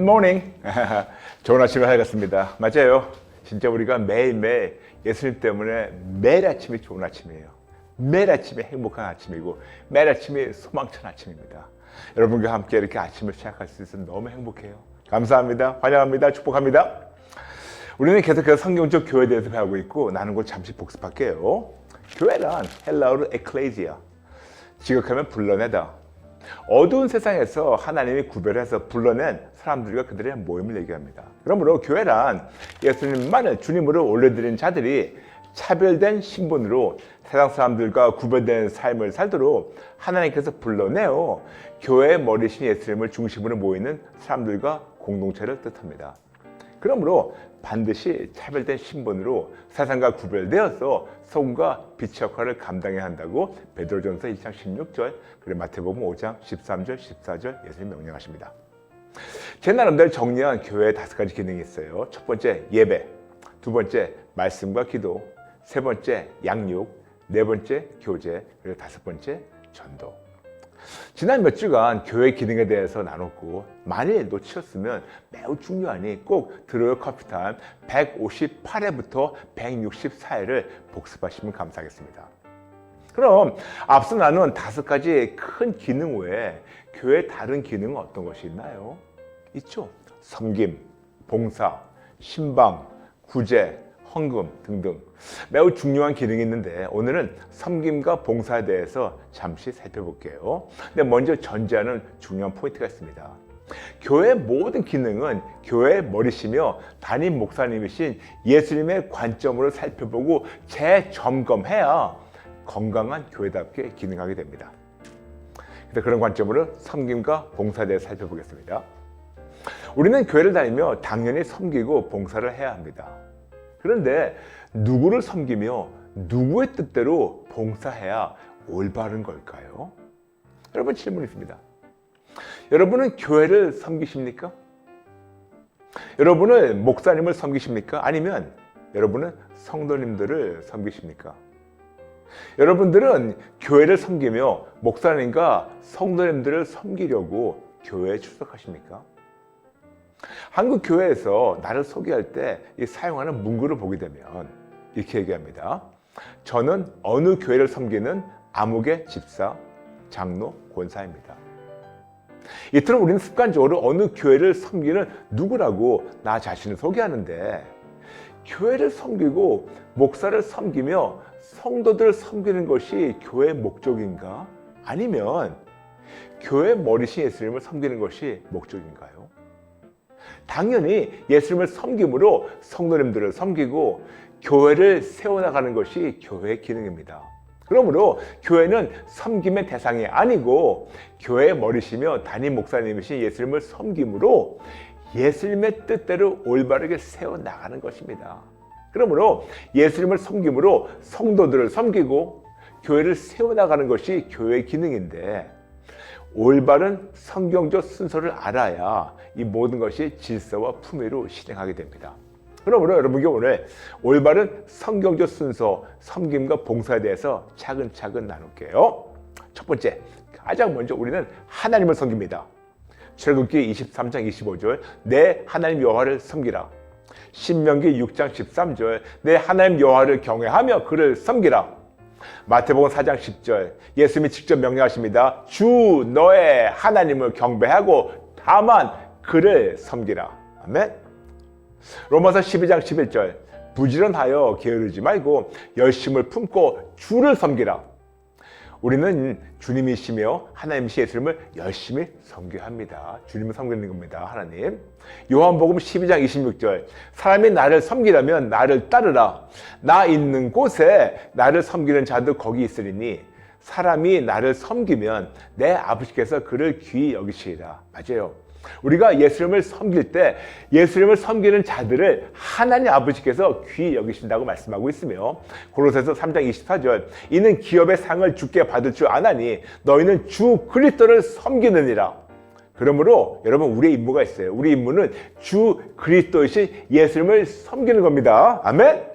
굿모닝. 좋은 아침을 하겠습니다. 맞아요. 진짜 우리가 매일매일 예수님 때문에 매일 아침이 좋은 아침이에요. 매일 아침이 행복한 아침이고 매일 아침이 소망찬 아침입니다. 여러분과 함께 이렇게 아침을 시작할 수 있어서 너무 행복해요. 감사합니다. 환영합니다. 축복합니다. 우리는 계속해서 성경적 교회에 대해서 배우고 있고 나는 곧 잠시 복습할게요. 교회란 헬라어로 에클레지아, 지극하면 불러내다. 어두운 세상에서 하나님이 구별해서 불러낸 사람들과 그들의 모임을 얘기합니다. 그러므로 교회란 예수님만을 주님으로 올려드린 자들이 차별된 신분으로 세상 사람들과 구별된 삶을 살도록 하나님께서 불러내어 교회의 머리신 예수님을 중심으로 모이는 사람들과 공동체를 뜻합니다. 그러므로 반드시 차별된 신분으로 세상과 구별되어서 소금과 빛의 역할을 감당해야 한다고 베드로전서 1장 16절 그리고 마태복음 5장 13절 14절 예수님 명령하십니다. 제 나름대로 정리한 교회의 5가지 기능이 있어요. 첫 번째 예배, 두 번째 말씀과 기도, 세 번째 양육, 네 번째 교제, 그리고 5번째 전도. 지난 몇 주간 교회 기능에 대해서 나눴고 만일 놓치셨으면 매우 중요하니 꼭 들어요 커피타임 158회부터 164회를 복습하시면 감사하겠습니다. 그럼 앞서 나눈 5가지 큰 기능 외에 교회의 다른 기능은 어떤 것이 있나요? 있죠. 섬김, 봉사, 신방, 구제, 헌금 등등 매우 중요한 기능이 있는데 오늘은 섬김과 봉사에 대해서 잠시 살펴볼게요. 근데 먼저 전제하는 중요한 포인트가 있습니다. 교회의 모든 기능은 교회의 머리시며 담임 목사님이신 예수님의 관점으로 살펴보고 재점검해야 건강한 교회답게 기능하게 됩니다. 그런 관점으로 섬김과 봉사에 대해서 살펴보겠습니다. 우리는 교회를 다니며 당연히 섬기고 봉사를 해야 합니다. 그런데 누구를 섬기며 누구의 뜻대로 봉사해야 올바른 걸까요? 여러분 질문 있습니다. 여러분은 교회를 섬기십니까? 여러분은 목사님을 섬기십니까? 아니면 여러분은 성도님들을 섬기십니까? 여러분들은 교회를 섬기며 목사님과 성도님들을 섬기려고 교회에 출석하십니까? 한국 교회에서 나를 소개할 때 사용하는 문구를 보게 되면 이렇게 얘기합니다. 저는 어느 교회를 섬기는 아무개 집사, 장로, 권사입니다. 이처럼 우리는 습관적으로 어느 교회를 섬기는 누구라고 나 자신을 소개하는데 교회를 섬기고 목사를 섬기며 성도들을 섬기는 것이 교회의 목적인가? 아니면 교회 머리신 예수님을 섬기는 것이 목적인가요? 당연히 예수님을 섬김으로 성도님들을 섬기고 교회를 세워나가는 것이 교회의 기능입니다. 그러므로 교회는 섬김의 대상이 아니고 교회의 머리시며 담임 목사님이신 예수님을 섬김으로 예수님의 뜻대로 올바르게 세워나가는 것입니다. 그러므로 예수님을 섬김으로 성도들을 섬기고 교회를 세워나가는 것이 교회의 기능인데 올바른 성경적 순서를 알아야 이 모든 것이 질서와 품위로 실행하게 됩니다. 그러므로 여러분께 오늘 올바른 성경적 순서, 섬김과 봉사에 대해서 차근차근 나눌게요. 첫 번째, 가장 먼저 우리는 하나님을 섬깁니다. 출애굽기 23장 25절 내 하나님 여호와를 섬기라. 신명기 6장 13절 내 하나님 여호와를 경외하며 그를 섬기라. 마태복음 4장 10절 예수님이 직접 명령하십니다. 주 너의 하나님을 경배하고 다만 그를 섬기라. 아멘. 로마서 12장 11절 부지런하여 게으르지 말고 열심을 품고 주를 섬기라. 우리는 주님이시며 하나님이신 예수님을 열심히 섬겨야 합니다. 주님을 섬기는 겁니다. 하나님. 요한복음 12장 26절 사람이 나를 섬기려면 나를 따르라. 나 있는 곳에 나를 섬기는 자도 거기 있으리니 사람이 나를 섬기면 내 아버지께서 그를 귀히 여기시리라. 맞아요. 우리가 예수님을 섬길 때 예수님을 섬기는 자들을 하나님 아버지께서 귀히 여기신다고 말씀하고 있으며 고로새서 3장 24절 이는 기업의 상을 주께 받을 줄 아나니 너희는 주 그리스도를 섬기느니라. 그러므로 여러분 우리의 임무가 있어요. 우리 임무는 주 그리스도이신 예수님을 섬기는 겁니다. 아멘.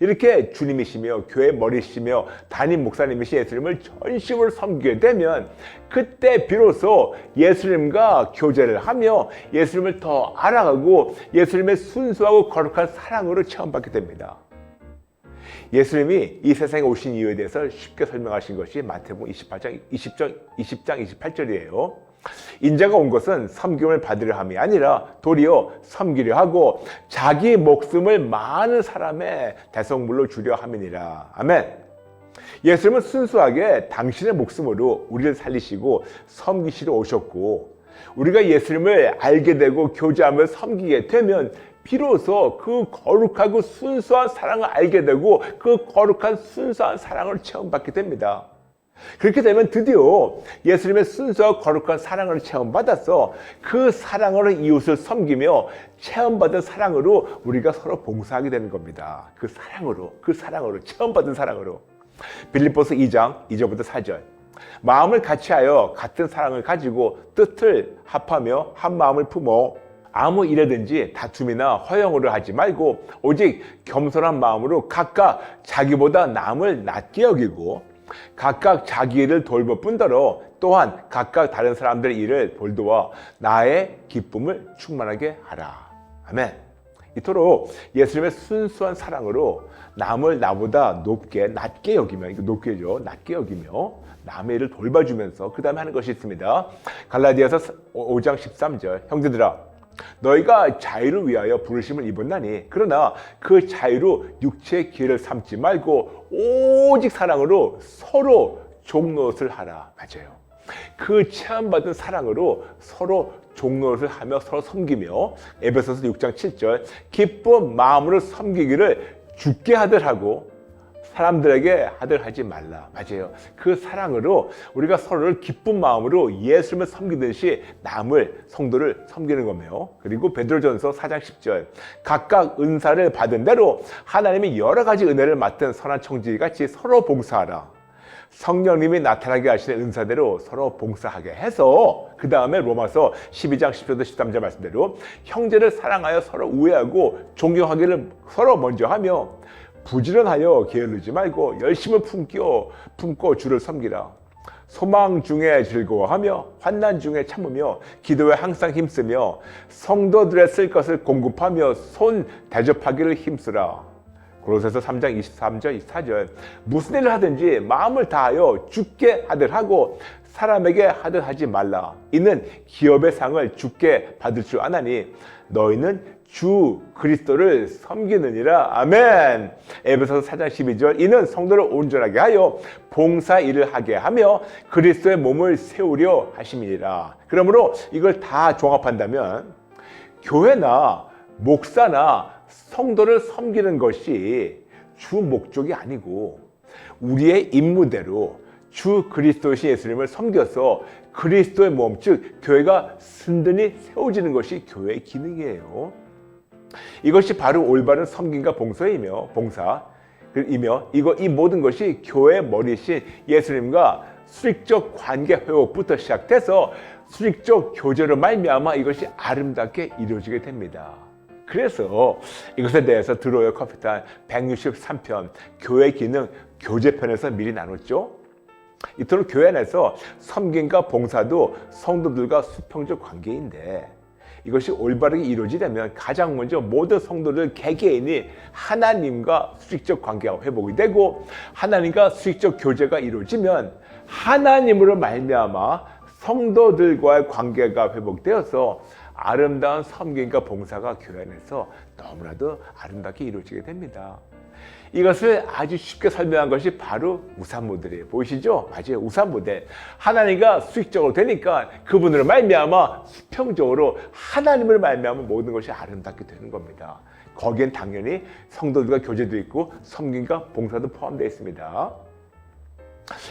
이렇게 주님이시며 교회 머리시며 담임 목사님이신 예수님을 전심으로 섬기게 되면 그때 비로소 예수님과 교제를 하며 예수님을 더 알아가고 예수님의 순수하고 거룩한 사랑으로 체험받게 됩니다. 예수님이 이 세상에 오신 이유에 대해서 쉽게 설명하신 것이 마태복음 20장 28절이에요. 인자가 온 것은 섬김을 받으려 함이 아니라 도리어 섬기려 하고 자기 목숨을 많은 사람의 대성물로 주려 함이니라. 아멘. 예수님은 순수하게 당신의 목숨으로 우리를 살리시고 섬기시러 오셨고, 우리가 예수님을 알게 되고 교제하며 섬기게 되면 비로소 그 거룩하고 순수한 사랑을 알게 되고 그 거룩한 순수한 사랑을 체험받게 됩니다. 그렇게 되면 드디어 예수님의 순수하고 거룩한 사랑을 체험받아서 그 사랑으로 이웃을 섬기며 체험받은 사랑으로 우리가 서로 봉사하게 되는 겁니다. 그 사랑으로 체험받은 사랑으로. 빌립보서 2장 2절부터 4절. 마음을 같이하여 같은 사랑을 가지고 뜻을 합하며 한 마음을 품어 아무 일에든지 다툼이나 허영으로 하지 말고 오직 겸손한 마음으로 각각 자기보다 남을 낮게 여기고 각각 자기 일을 돌볼 뿐더러 또한 각각 다른 사람들의 일을 돌도와 나의 기쁨을 충만하게 하라. 아멘. 이토록 예수님의 순수한 사랑으로 남을 나보다 낮게 여기며, 이거 높게죠. 낮게 여기며 남의 일을 돌봐주면서 그 다음에 하는 것이 있습니다. 갈라디아서 5장 13절. 형제들아, 너희가 자유를 위하여 부르심을 입었나니 그러나 그 자유로 육체의 기회를 삼지 말고 오직 사랑으로 서로 종노릇을 하라. 맞아요. 그 체험받은 사랑으로 서로 종노릇을 하며 서로 섬기며 에베소서 6장 7절 기쁜 마음으로 섬기기를 주께 하들 하고 사람들에게 하들 하지 말라. 맞아요. 그 사랑으로 우리가 서로를 기쁜 마음으로 예수님을 섬기듯이 남을, 성도를 섬기는 거며, 그리고 베드로전서 4장 10절 각각 은사를 받은 대로 하나님이 여러 가지 은혜를 맡은 선한 청지기같이 서로 봉사하라. 성령님이 나타나게 하시는 은사대로 서로 봉사하게 해서 그 다음에 로마서 12장 10절부터 13절 말씀대로 형제를 사랑하여 서로 우애하고 존경하기를 서로 먼저 하며 부지런하여 게으르지 말고 열심을 품고 주를 섬기라. 소망 중에 즐거워하며 환난 중에 참으며 기도에 항상 힘쓰며 성도들의 쓸 것을 공급하며 손 대접하기를 힘쓰라. 고로새서 3장 23절 24절 무슨 일을 하든지 마음을 다하여 주께 하들 하고 사람에게 하들 하지 말라. 이는 기업의 상을 주께 받을 줄 아나니 너희는 주 그리스도를 섬기느니라. 아멘. 에베소서 4장 12절 이는 성도를 온전하게 하여 봉사 일을 하게 하며 그리스도의 몸을 세우려 하심이니라. 그러므로 이걸 다 종합한다면 교회나 목사나 성도를 섬기는 것이 주 목적이 아니고 우리의 임무대로 주 그리스도이신 예수님을 섬겨서 그리스도의 몸, 즉 교회가 든든히 세워지는 것이 교회의 기능이에요. 이것이 바로 올바른 섬김과 봉사이며 이 모든 것이 교회의 머리이신 예수님과 수직적 관계 회복부터 시작돼서 수직적 교제로 말미암아 이것이 아름답게 이루어지게 됩니다. 그래서 이것에 대해서 드로이어 커피탄 163편 교회 기능 교제편에서 미리 나눴죠. 이토록 교회 안에서 섬김과 봉사도 성도들과 수평적 관계인데 이것이 올바르게 이루어지려면 가장 먼저 모든 성도들 개개인이 하나님과 수직적 관계가 회복이 되고 하나님과 수직적 교제가 이루어지면 하나님으로 말미암아 성도들과의 관계가 회복되어서 아름다운 섬김과 봉사가 교회 안에서 너무나도 아름답게 이루어지게 됩니다. 이것을 아주 쉽게 설명한 것이 바로 우상 모델이에요. 보이시죠? 맞아요. 우상 모델. 하나님과 수직적으로 되니까 그분으로 말미암아 수평적으로 하나님을 말미암아 모든 것이 아름답게 되는 겁니다. 거기엔 당연히 성도들과 교제도 있고 섬김과 봉사도 포함되어 있습니다.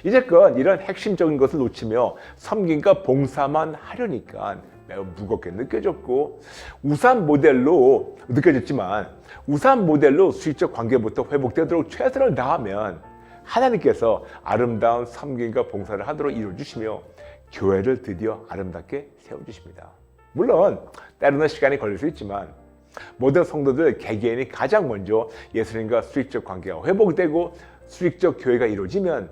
이제껏 이런 핵심적인 것을 놓치며 섬김과 봉사만 하려니까 매우 무겁게 느껴졌고 우상 모델로 느껴졌지만 우상 모델로 수직적 관계부터 회복되도록 최선을 다하면 하나님께서 아름다운 섬김과 봉사를 하도록 이루어주시며 교회를 드디어 아름답게 세워주십니다. 물론 때로는 시간이 걸릴 수 있지만 모든 성도들 개개인이 가장 먼저 예수님과 수직적 관계가 회복되고 수직적 교회가 이루어지면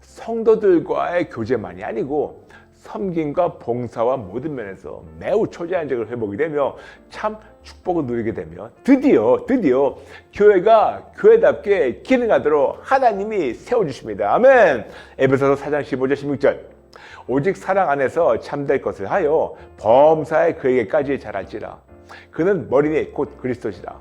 성도들과의 교제만이 아니고 섬김과 봉사와 모든 면에서 매우 초자연적으로 회복이 되며 참 축복을 누리게 되며 드디어 교회가 교회답게 기능하도록 하나님이 세워주십니다. 아멘. 에베소서 4장 15절 16절 오직 사랑 안에서 참될 것을 하여 범사에 그에게까지 자랄지라. 그는 머리니 곧 그리스도시라.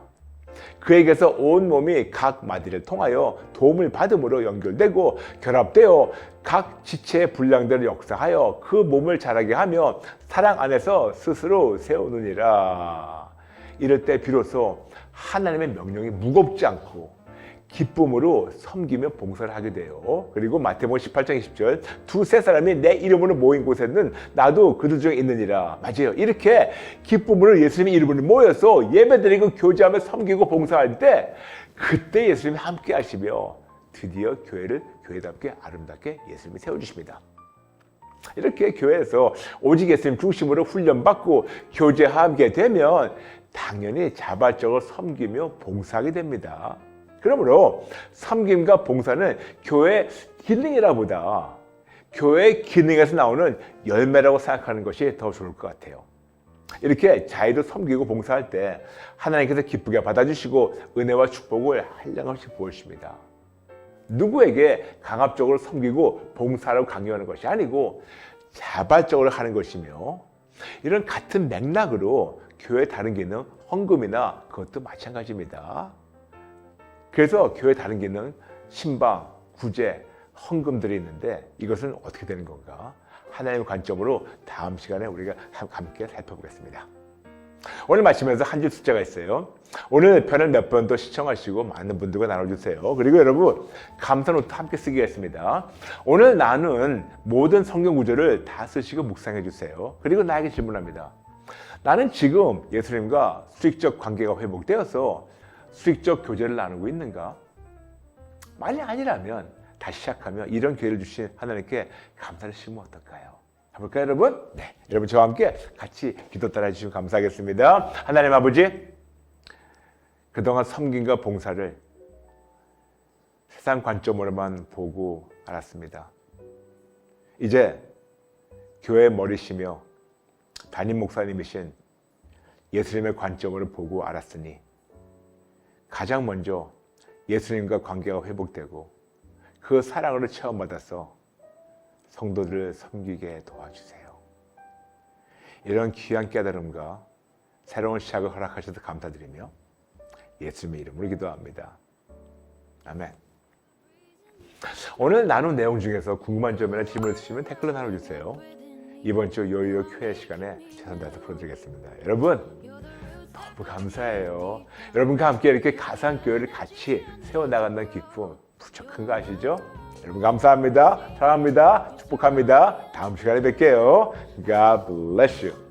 그에게서 온 몸이 각 마디를 통하여 도움을 받음으로 연결되고 결합되어 각 지체의 분량들을 역사하여 그 몸을 자라게 하며 사랑 안에서 스스로 세우느니라. 이럴 때 비로소 하나님의 명령이 무겁지 않고 기쁨으로 섬기며 봉사를 하게 돼요. 그리고 마태복음 18장 20절 두세 사람이 내 이름으로 모인 곳에는 나도 그들 중에 있느니라. 맞아요. 이렇게 기쁨으로 예수님의 이름으로 모여서 예배드리고 교제하며 섬기고 봉사할 때 그때 예수님이 함께 하시며 드디어 교회를 교회답게 아름답게 예수님이 세워주십니다. 이렇게 교회에서 오직 예수님 중심으로 훈련받고 교제하게 되면 당연히 자발적으로 섬기며 봉사하게 됩니다. 그러므로 섬김과 봉사는 교회 기능이라보다 교회 기능에서 나오는 열매라고 생각하는 것이 더 좋을 것 같아요. 이렇게 자유로 섬기고 봉사할 때 하나님께서 기쁘게 받아주시고 은혜와 축복을 한량없이 부어주십니다. 누구에게 강압적으로 섬기고 봉사라고 강요하는 것이 아니고 자발적으로 하는 것이며 이런 같은 맥락으로 교회 다른 기능, 헌금이나 그것도 마찬가지입니다. 그래서 교회 다른 기능, 신방, 구제, 헌금들이 있는데 이것은 어떻게 되는 건가? 하나님의 관점으로 다음 시간에 우리가 함께 살펴보겠습니다. 오늘 말씀에서 한 줄 숫자가 있어요. 오늘 편을 몇 번 더 시청하시고 많은 분들과 나눠주세요. 그리고 여러분 감사 노트 함께 쓰겠습니다. 오늘 나눈 모든 성경 구절을 다 쓰시고 묵상해 주세요. 그리고 나에게 질문합니다. 나는 지금 예수님과 수직적 관계가 회복되어서 수직적 교제를 나누고 있는가? 만약 아니라면 다시 시작하며 이런 기회를 주신 하나님께 감사를 심으면 어떨까요? 해볼까요, 여러분? 네, 여러분 저와 함께 같이 기도 따라 해주시면 감사하겠습니다. 하나님 아버지, 그동안 섬김과 봉사를 세상 관점으로만 보고 알았습니다. 이제 교회의 머리시며 담임 목사님이신 예수님의 관점으로 보고 알았으니 가장 먼저 예수님과 관계가 회복되고 그 사랑으로 체험받아서 성도들을 섬기게 도와주세요. 이런 귀한 깨달음과 새로운 시작을 허락하셔서 감사드리며 예수님의 이름으로 기도합니다. 아멘. 오늘 나눈 내용 중에서 궁금한 점이나 질문 있으시면 댓글로 나눠주세요. 이번 주 요요 Q&A 시간에 최선 다해서 풀어드리겠습니다. 여러분 너무 감사해요. 여러분과 함께 이렇게 가상교회를 같이 세워나간다는 기쁨 무척 큰 거 아시죠? 여러분 감사합니다. 사랑합니다. 축복합니다. 다음 시간에 뵐게요. God bless you.